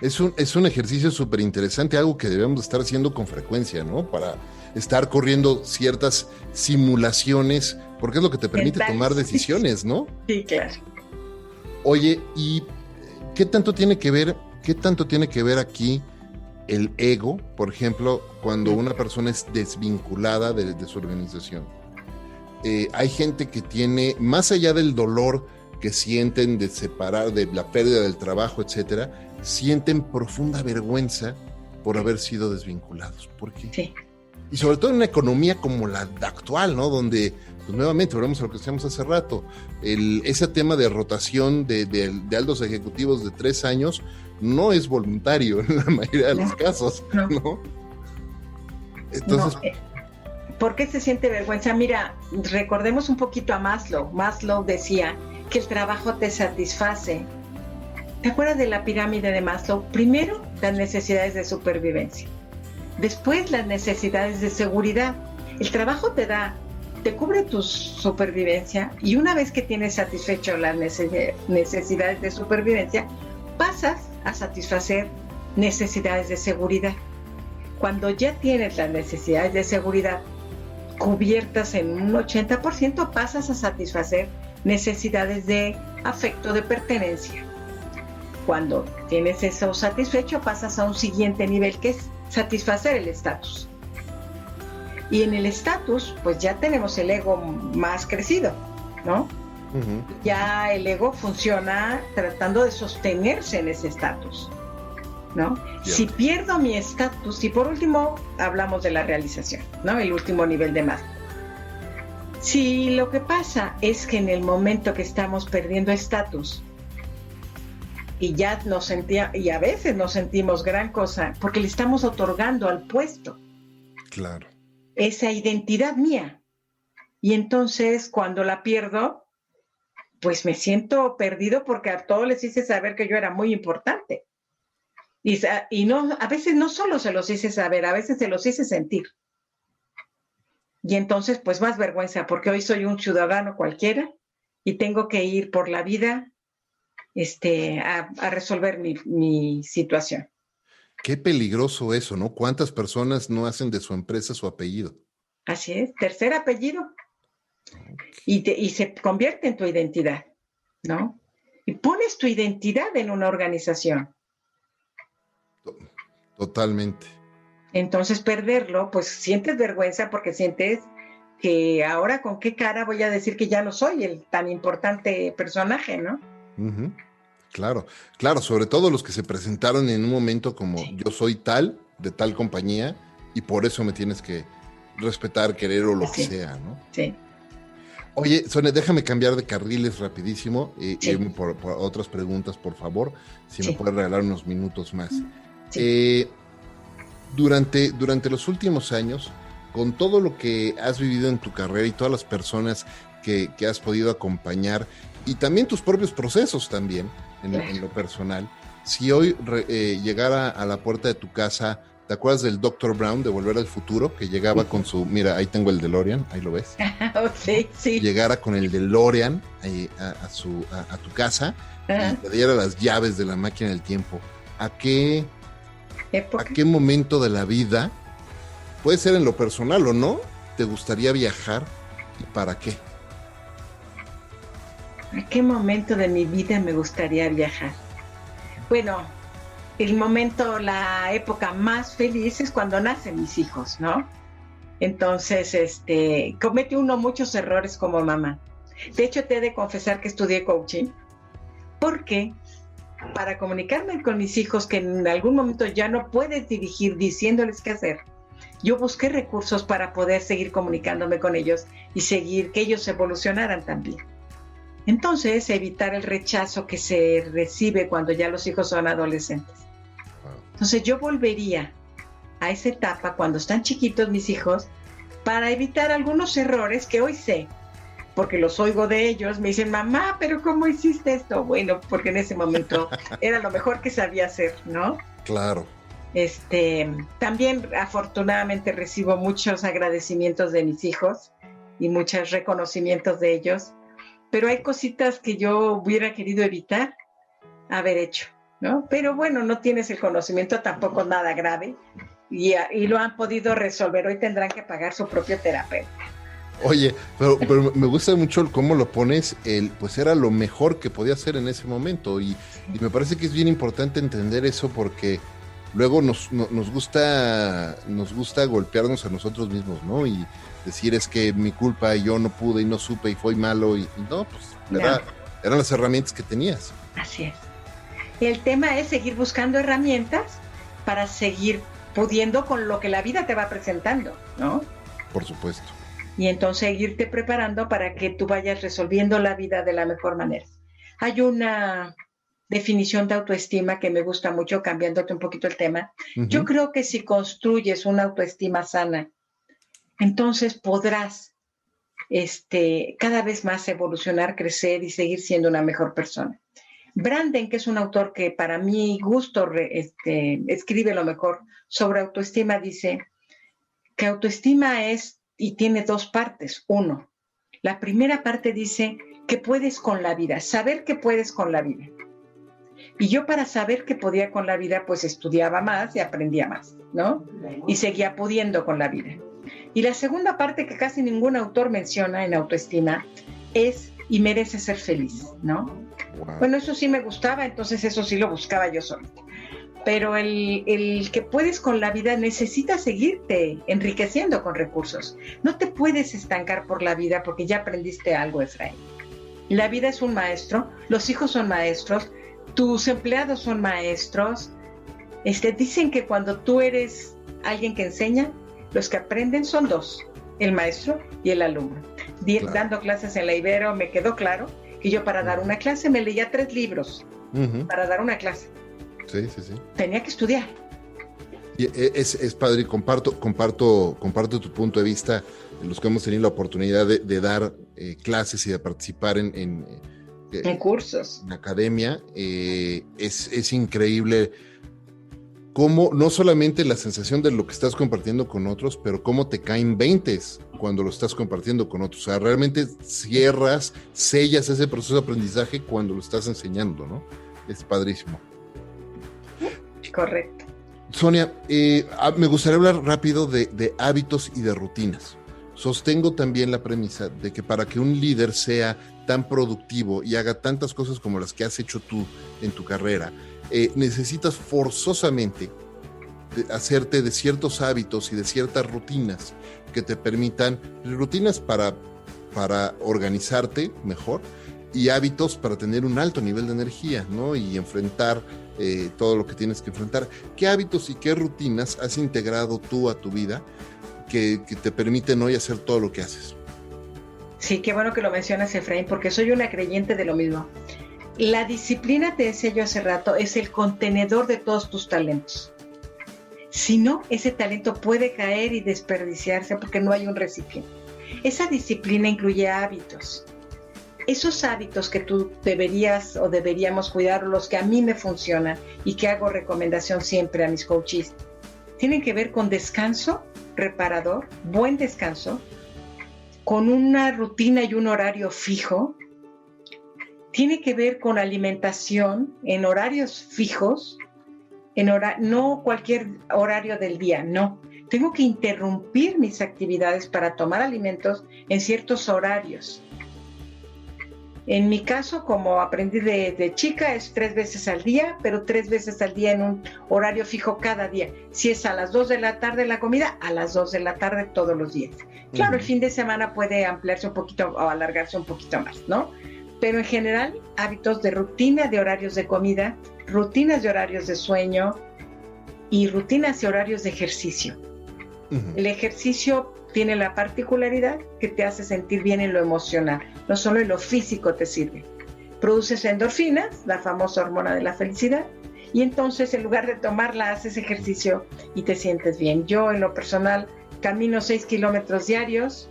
Es un ejercicio súper interesante, algo que debemos estar haciendo con frecuencia, ¿no? Para estar corriendo ciertas simulaciones, porque es lo que te permite tomar decisiones, ¿no? Sí, claro. Oye, ¿y qué tanto tiene que ver aquí el ego, por ejemplo, cuando una persona es desvinculada de su organización? Hay gente que tiene, más allá del dolor que sienten de separar, de la pérdida del trabajo, etcétera, sienten profunda vergüenza por haber sido desvinculados. ¿Por qué? Sí. Y sobre todo en una economía como la actual, ¿no? Donde, pues nuevamente, volvemos a lo que decíamos hace rato, ese tema de rotación de altos ejecutivos de 3 años no es voluntario en la mayoría de los casos, ¿no? Entonces... No. ¿Por qué se siente vergüenza? Mira, recordemos un poquito a Maslow. Maslow decía que el trabajo te satisface. ¿Te acuerdas de la pirámide de Maslow? Primero, las necesidades de supervivencia. Después, las necesidades de seguridad. El trabajo te cubre tu supervivencia y una vez que tienes satisfecho las necesidades de supervivencia, pasas a satisfacer necesidades de seguridad. Cuando ya tienes las necesidades de seguridad cubiertas en un 80%, pasas a satisfacer necesidades de afecto, de pertenencia. Cuando tienes eso satisfecho, pasas a un siguiente nivel que es satisfacer el estatus. Y en el estatus, pues ya tenemos el ego más crecido, ¿no? Ya el ego funciona tratando de sostenerse en ese estatus, ¿no? Si pierdo mi estatus, y por último hablamos de la realización, ¿no? El último nivel de Maslow. Si lo que pasa es que en el momento que estamos perdiendo estatus, y ya nos sentía, y a veces nos sentimos gran cosa, porque le estamos otorgando al puesto. Claro. Esa identidad mía. Y entonces, cuando la pierdo, pues me siento perdido porque a todos les hice saber que yo era muy importante. Y no, a veces no solo se los hice saber, a veces se los hice sentir. Y entonces, pues más vergüenza, porque hoy soy un ciudadano cualquiera y tengo que ir por la vida a resolver mi situación. Qué peligroso eso, ¿no? ¿Cuántas personas no hacen de su empresa su apellido? Así es, tercer apellido. Y se convierte en tu identidad, ¿no? Y pones tu identidad en una organización. Totalmente. Entonces perderlo, pues sientes vergüenza porque sientes que ahora con qué cara voy a decir que ya no soy el tan importante personaje, ¿no? Uh-huh. Claro, claro, sobre todo los que se presentaron en un momento como sí. Yo soy tal, de tal compañía, y por eso me tienes que respetar, querer o lo sí. Que sea, ¿no? Sí. Oye, Sonia, déjame cambiar de carriles rapidísimo y sí. Irme por otras preguntas, por favor, si sí. Me puedes regalar unos minutos más. Sí. Durante los últimos años, con todo lo que has vivido en tu carrera y todas las personas que has podido acompañar, y también tus propios procesos también, en lo personal, si hoy llegara a la puerta de tu casa, ¿te acuerdas del Dr. Brown de Volver al Futuro? Que llegaba con su, mira, ahí tengo el DeLorean, ahí lo ves. Sí, sí. Llegara con el DeLorean a tu casa y te diera las llaves de la máquina del tiempo. ¿A qué momento de la vida, puede ser en lo personal o no, te gustaría viajar y para qué? ¿A qué momento de mi vida me gustaría viajar? Bueno, el momento, la época más feliz es cuando nacen mis hijos, ¿no? Entonces, comete uno muchos errores como mamá. De hecho, te he de confesar que estudié coaching, porque para comunicarme con mis hijos que en algún momento ya no puedes dirigir diciéndoles qué hacer, yo busqué recursos para poder seguir comunicándome con ellos y seguir que ellos evolucionaran también. Entonces, evitar el rechazo que se recibe cuando ya los hijos son adolescentes. Entonces, yo volvería a esa etapa cuando están chiquitos mis hijos para evitar algunos errores que hoy sé, porque los oigo de ellos, me dicen, mamá, ¿pero cómo hiciste esto? Bueno, porque en ese momento era lo mejor que sabía hacer, ¿no? Claro. También, afortunadamente, recibo muchos agradecimientos de mis hijos y muchos reconocimientos de ellos. Pero hay cositas que yo hubiera querido evitar haber hecho, ¿no? Pero bueno, no tienes el conocimiento, tampoco nada grave, y lo han podido resolver. Hoy tendrán que pagar su propio terapeuta. Oye, pero me gusta mucho cómo lo pones, pues era lo mejor que podía hacer en ese momento, y me parece que es bien importante entender eso porque luego nos gusta golpearnos a nosotros mismos, ¿no? Y decir es que mi culpa, yo no pude y no supe y fue malo y no, pues eran las herramientas que tenías. Así es. El tema es seguir buscando herramientas para seguir pudiendo con lo que la vida te va presentando, ¿no? Por supuesto. Y entonces seguirte preparando para que tú vayas resolviendo la vida de la mejor manera. Hay una definición de autoestima que me gusta mucho, cambiándote un poquito el tema. Uh-huh. Yo creo que si construyes una autoestima sana, entonces podrás cada vez más evolucionar, crecer y seguir siendo una mejor persona. Branden, que es un autor que para mi gusto escribe lo mejor sobre autoestima, dice que autoestima es y tiene dos partes. Uno, la primera parte dice que puedes con la vida, saber que puedes con la vida. Y yo para saber que podía con la vida, pues estudiaba más y aprendía más, ¿no? Y seguía pudiendo con la vida. Y la segunda parte que casi ningún autor menciona en autoestima es y mereces ser feliz, ¿no? Wow. Bueno, eso sí me gustaba, entonces eso sí lo buscaba yo solita. Pero el que puedes con la vida necesitas seguirte enriqueciendo con recursos. No te puedes estancar por la vida porque ya aprendiste algo, Efraín. La vida es un maestro, los hijos son maestros, tus empleados son maestros. Dicen que cuando tú eres alguien que enseña, los que aprenden son dos, el maestro y el alumno. Claro. Dando clases en la Ibero me quedó claro que yo para dar una clase me leía 3 libros para dar una clase. Sí, sí, sí. Tenía que estudiar. Y es padre, comparto tu punto de vista, los que hemos tenido la oportunidad de dar clases y de participar en cursos. En academia. Es increíble cómo, no solamente la sensación de lo que estás compartiendo con otros, pero cómo te caen veintes cuando lo estás compartiendo con otros. O sea, realmente sellas ese proceso de aprendizaje cuando lo estás enseñando, ¿no? Es padrísimo. Correcto. Sonia, me gustaría hablar rápido de hábitos y de rutinas. Sostengo también la premisa de que para que un líder sea tan productivo y haga tantas cosas como las que has hecho tú en tu carrera, necesitas forzosamente hacerte de ciertos hábitos y de ciertas rutinas que te permitan, rutinas para organizarte mejor y hábitos para tener un alto nivel de energía, ¿no? Y enfrentar todo lo que tienes que enfrentar. ¿Qué hábitos y qué rutinas has integrado tú a tu vida que te permiten hoy hacer todo lo que haces? Sí, qué bueno que lo mencionas, Efraín, porque soy una creyente de lo mismo. La disciplina, te decía yo hace rato, es el contenedor de todos tus talentos. Si no, ese talento puede caer y desperdiciarse porque no hay un recipiente. Esa disciplina incluye hábitos. Esos hábitos que tú deberías o deberíamos cuidar, los que a mí me funcionan y que hago recomendación siempre a mis coaches, tienen que ver con descanso reparador, buen descanso, con una rutina y un horario fijo. Tiene que ver con alimentación en horarios fijos, no cualquier horario del día, no. Tengo que interrumpir mis actividades para tomar alimentos en ciertos horarios. En mi caso, como aprendí de chica, es 3 veces al día, pero 3 veces al día en un horario fijo cada día. Si es a las 2 de la tarde la comida, a las 2 de la tarde todos los días. Claro, el fin de semana puede ampliarse un poquito o alargarse un poquito más, ¿no? Pero en general, hábitos de rutina de horarios de comida, rutinas de horarios de sueño y rutinas de horarios de ejercicio. El ejercicio tiene la particularidad que te hace sentir bien en lo emocional, no solo en lo físico te sirve. Produces endorfinas, la famosa hormona de la felicidad, y entonces en lugar de tomarla haces ejercicio y te sientes bien. Yo en lo personal camino 6 kilómetros diarios,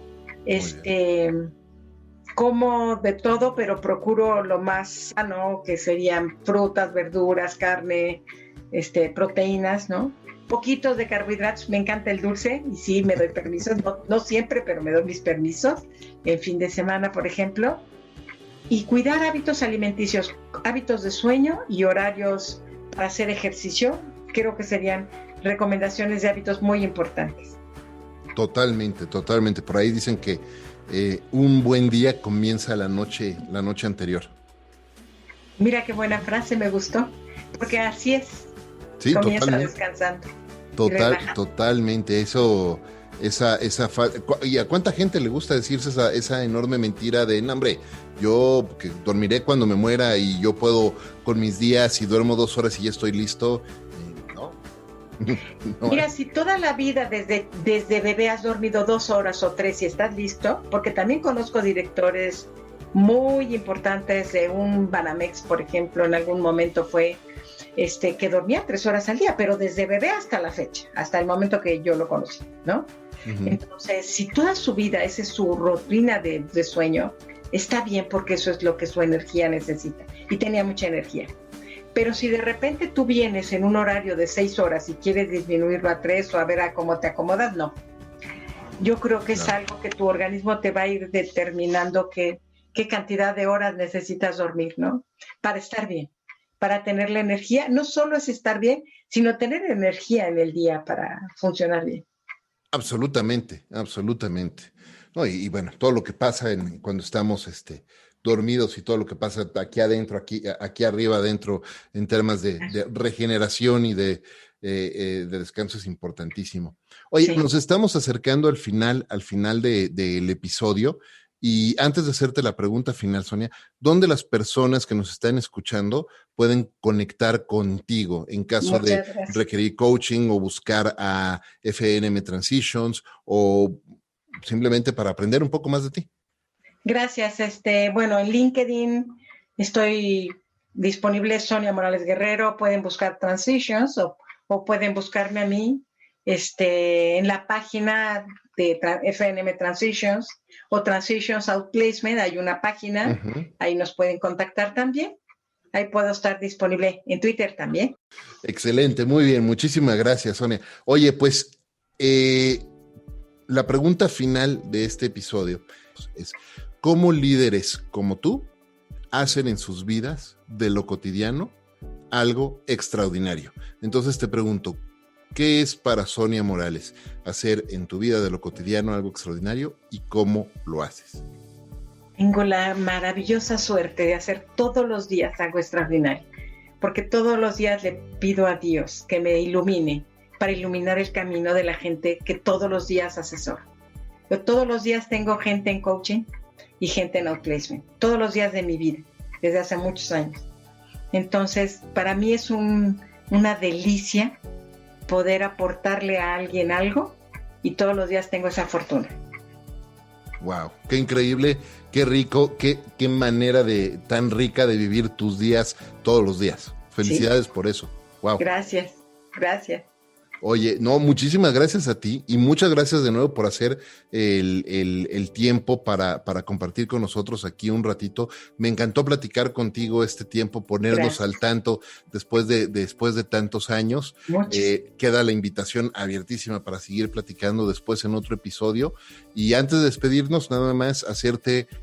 como de todo, pero procuro lo más sano, que serían frutas, verduras, carne, proteínas, ¿no? Poquitos de carbohidratos, me encanta el dulce y sí, me doy permisos, no siempre, pero me doy mis permisos, en fin de semana, por ejemplo, y cuidar hábitos alimenticios, hábitos de sueño y horarios para hacer ejercicio, creo que serían recomendaciones de hábitos muy importantes. Totalmente, totalmente. Por ahí dicen que un buen día comienza la noche anterior. Mira qué buena frase, me gustó, porque así es. Sí, comienza totalmente. Descansando. Totalmente. Eso, ¿y a cuánta gente le gusta decirse esa enorme mentira de, no, hombre, yo que dormiré cuando me muera y yo puedo con mis días y duermo 2 horas y ya estoy listo? No. No. Mira, si toda la vida desde bebé has dormido 2 horas o 3 y estás listo, porque también conozco directores muy importantes de un Banamex, por ejemplo, en algún momento fue que dormía 3 horas al día, pero desde bebé hasta la fecha, hasta el momento que yo lo conocí, ¿no? Entonces, si toda su vida esa es su rutina de sueño, está bien porque eso es lo que su energía necesita. Y tenía mucha energía. Pero si de repente tú vienes en un horario de 6 horas y quieres disminuirlo a 3 o a ver a cómo te acomodas, no. Yo creo que es algo que tu organismo te va a ir determinando qué cantidad de horas necesitas dormir, ¿no? Para estar bien, para tener la energía. No solo es estar bien, sino tener energía en el día para funcionar bien. Absolutamente. No, y bueno, todo lo que pasa cuando estamos dormidos y todo lo que pasa aquí adentro, aquí arriba adentro, en temas de regeneración y de descanso es importantísimo. Oye, sí. Nos estamos acercando al final del episodio. Y antes de hacerte la pregunta final, Sonia, ¿dónde las personas que nos están escuchando pueden conectar contigo en caso de requerir coaching o buscar a FNM Transitions o simplemente para aprender un poco más de ti? Gracias. Bueno, en LinkedIn estoy disponible Sonia Morales Guerrero, pueden buscar Transitions o pueden buscarme a mí en la página de FNM Transitions o Transitions Outplacement, hay una página, ahí nos pueden contactar también. Ahí puedo estar disponible en Twitter también. Excelente, muy bien, muchísimas gracias, Sonia. Oye, pues la pregunta final de este episodio es, ¿cómo líderes como tú hacen en sus vidas de lo cotidiano algo extraordinario? Entonces te pregunto, ¿qué es para Sonia Morales hacer en tu vida de lo cotidiano algo extraordinario y cómo lo haces? Tengo la maravillosa suerte de hacer todos los días algo extraordinario, porque todos los días le pido a Dios que me ilumine para iluminar el camino de la gente que todos los días asesoro. Yo todos los días tengo gente en coaching y gente en outplacement, todos los días de mi vida, desde hace muchos años. Entonces, para mí es una delicia poder aportarle a alguien algo y todos los días tengo esa fortuna. Wow, qué increíble, qué rico, qué manera tan rica de vivir tus días todos los días. Felicidades sí. Por eso. Wow. Gracias. Oye, no, muchísimas gracias a ti y muchas gracias de nuevo por hacer el tiempo para compartir con nosotros aquí un ratito. Me encantó platicar contigo este tiempo, ponernos al tanto después de tantos años. Queda la invitación abiertísima para seguir platicando después en otro episodio. Y antes de despedirnos, nada más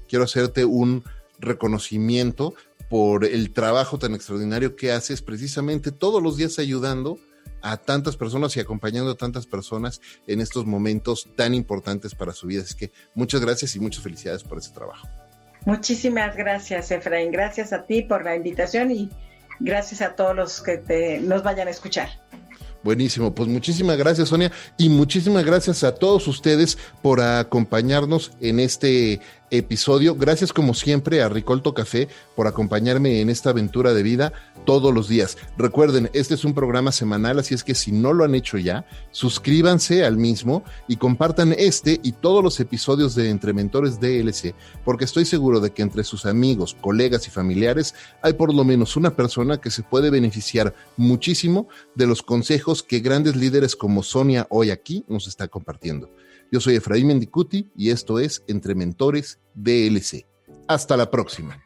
quiero hacerte un reconocimiento por el trabajo tan extraordinario que haces precisamente todos los días ayudando a tantas personas y acompañando a tantas personas en estos momentos tan importantes para su vida. Así que muchas gracias y muchas felicidades por ese trabajo. Muchísimas gracias, Efraín. Gracias a ti por la invitación y gracias a todos los que nos vayan a escuchar. Buenísimo, pues muchísimas gracias, Sonia, y muchísimas gracias a todos ustedes por acompañarnos en este episodio. Gracias como siempre a Ricolto Café por acompañarme en esta aventura de vida todos los días. Recuerden, este es un programa semanal, así es que si no lo han hecho ya, suscríbanse al mismo y compartan este y todos los episodios de Entre Mentores DLC, porque estoy seguro de que entre sus amigos, colegas y familiares hay por lo menos una persona que se puede beneficiar muchísimo de los consejos que grandes líderes como Sonia hoy aquí nos está compartiendo. Yo soy Efraín Mendicuti y esto es Entre Mentores DLC. Hasta la próxima.